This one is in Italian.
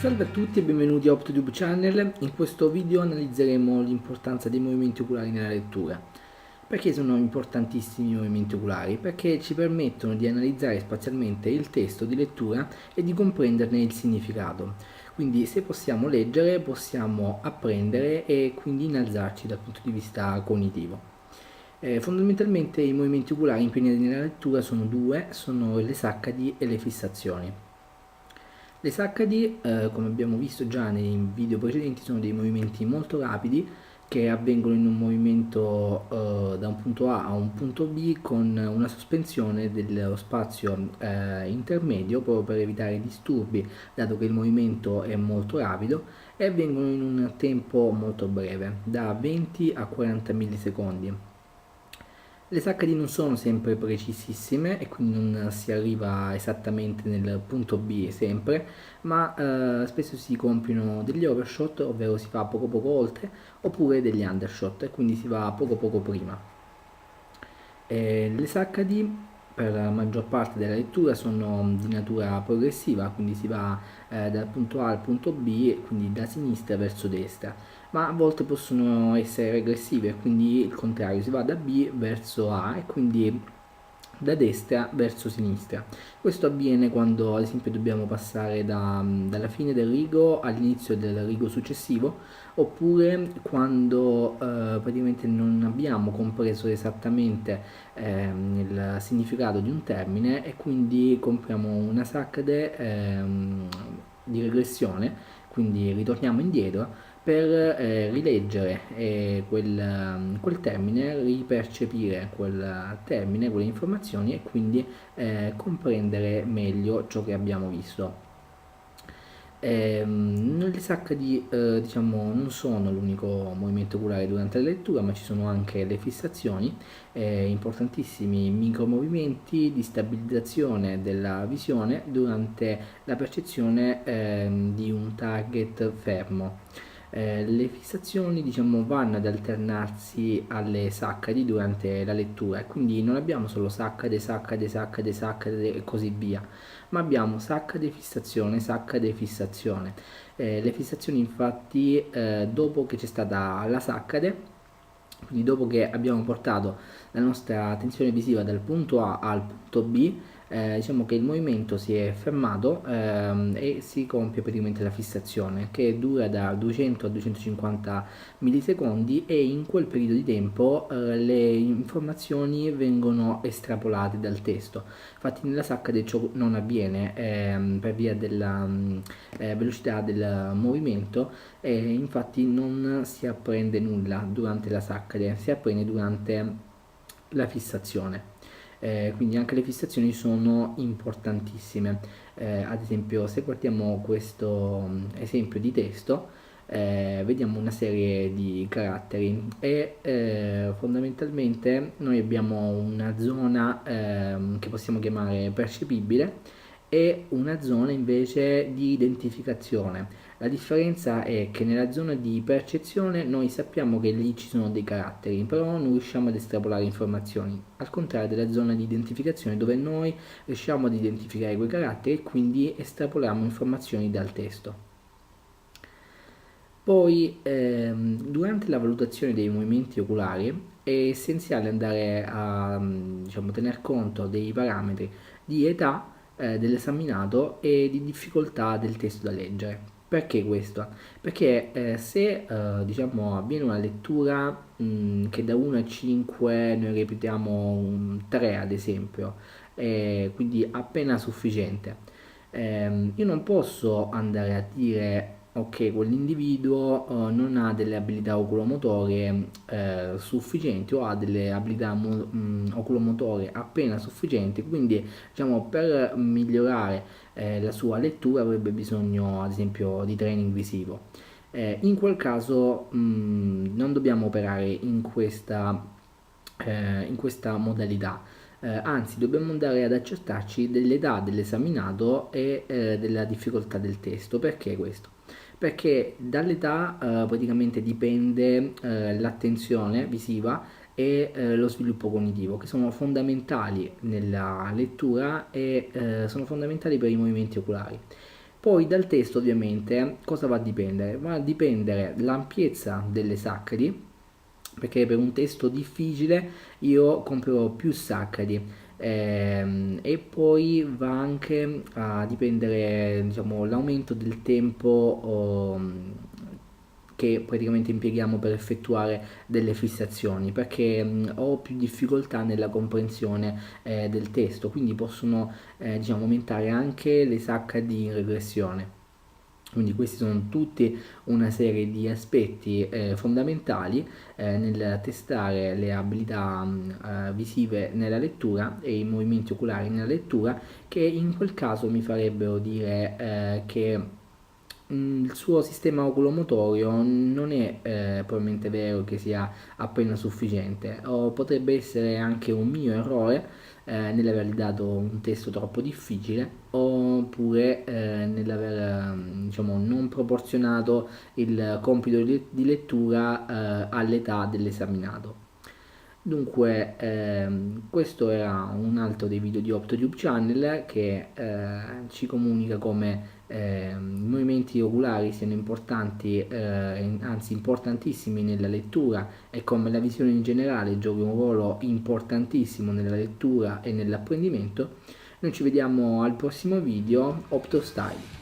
Salve a tutti e benvenuti a OptoTube Channel. In questo video analizzeremo l'importanza dei movimenti oculari nella lettura. Perché sono importantissimi i movimenti oculari? Perché ci permettono di analizzare spazialmente il testo di lettura e di comprenderne il significato. Quindi se possiamo leggere, possiamo apprendere e quindi innalzarci dal punto di vista cognitivo. Fondamentalmente i movimenti oculari impegnati nella lettura sono due, sono le saccadi e le fissazioni. Le saccadi, come abbiamo visto già nei video precedenti, sono dei movimenti molto rapidi che avvengono in un movimento da un punto A a un punto B con una sospensione dello spazio intermedio proprio per evitare disturbi, dato che il movimento è molto rapido, e avvengono in un tempo molto breve, da 20 a 40 millisecondi. Le saccadi non sono sempre precisissime e quindi non si arriva esattamente nel punto B sempre, ma spesso si compiono degli overshot, ovvero si fa poco poco oltre, oppure degli undershot e quindi si va poco poco prima. Le saccadi per la maggior parte della lettura sono di natura progressiva, quindi si va dal punto A al punto B, quindi da sinistra verso destra, ma a volte possono essere regressive, quindi il contrario, si va da B verso A e quindi da destra verso sinistra. Questo avviene quando ad esempio dobbiamo passare dalla fine del rigo all'inizio del rigo successivo, oppure quando praticamente non abbiamo compreso esattamente il significato di un termine e quindi compriamo una saccade di regressione, quindi ritorniamo indietro per rileggere quel termine, ripercepire quel termine, quelle informazioni e quindi comprendere meglio ciò che abbiamo visto. Le saccadi diciamo, non sono l'unico movimento oculare durante la lettura, ma ci sono anche le fissazioni, importantissimi micromovimenti di stabilizzazione della visione durante la percezione di un target fermo. Le fissazioni diciamo, vanno ad alternarsi alle saccadi durante la lettura e quindi non abbiamo solo saccade, saccade, saccade, saccade e così via, ma abbiamo saccade, fissazione, saccade, fissazione. Le fissazioni infatti dopo che c'è stata la saccade, quindi dopo che abbiamo portato la nostra attenzione visiva dal punto A al punto B, diciamo che il movimento si è fermato e si compie praticamente la fissazione, che dura da 200 a 250 millisecondi, e in quel periodo di tempo le informazioni vengono estrapolate dal testo. Infatti nella saccade ciò non avviene per via della velocità del movimento, e infatti non si apprende nulla durante la saccade, si apprende durante la fissazione. Quindi anche le fissazioni sono importantissime. Ad esempio, se guardiamo questo esempio di testo, vediamo una serie di caratteri e fondamentalmente noi abbiamo una zona che possiamo chiamare percepibile e una zona invece di identificazione. La differenza è che nella zona di percezione noi sappiamo che lì ci sono dei caratteri, però non riusciamo ad estrapolare informazioni, al contrario della zona di identificazione dove noi riusciamo ad identificare quei caratteri e quindi estrapoliamo informazioni dal testo. Poi, durante la valutazione dei movimenti oculari è essenziale andare a diciamo, tener conto dei parametri di età dell'esaminato e di difficoltà del testo da leggere. Perché questo? Perché se diciamo, avviene una lettura che da 1 a 5 noi repetiamo un 3 ad esempio, quindi appena sufficiente, io non posso andare a dire ok, quell'individuo non ha delle abilità oculomotorie sufficienti o ha delle abilità oculomotorie appena sufficienti, quindi diciamo per migliorare la sua lettura avrebbe bisogno ad esempio di training visivo. In quel caso non dobbiamo operare in questa modalità, anzi dobbiamo andare ad accertarci dell'età dell'esaminato e della difficoltà del testo. Perché questo? Perché dall'età praticamente dipende l'attenzione visiva e lo sviluppo cognitivo, che sono fondamentali nella lettura e sono fondamentali per i movimenti oculari. Poi dal testo ovviamente cosa va a dipendere? Va a dipendere l'ampiezza delle sacche, perché per un testo difficile io comprerò più sacche. E poi va anche a dipendere, diciamo, l'aumento del tempo che praticamente impieghiamo per effettuare delle fissazioni, perché ho più difficoltà nella comprensione del testo, quindi possono diciamo, aumentare anche le sacche in regressione. Quindi questi sono tutti una serie di aspetti fondamentali nel testare le abilità visive nella lettura e i movimenti oculari nella lettura, che in quel caso mi farebbero dire che il suo sistema oculomotorio non è probabilmente vero che sia appena sufficiente, o potrebbe essere anche un mio errore nell'aver dato un testo troppo difficile, oppure nell'aver diciamo, non proporzionato il compito di lettura all'età dell'esaminato. Dunque, questo era un altro dei video di OptoTube Channel che ci comunica come i movimenti oculari siano importanti, anzi importantissimi nella lettura, e come la visione in generale giochi un ruolo importantissimo nella lettura e nell'apprendimento. Noi ci vediamo al prossimo video, OptoStyle.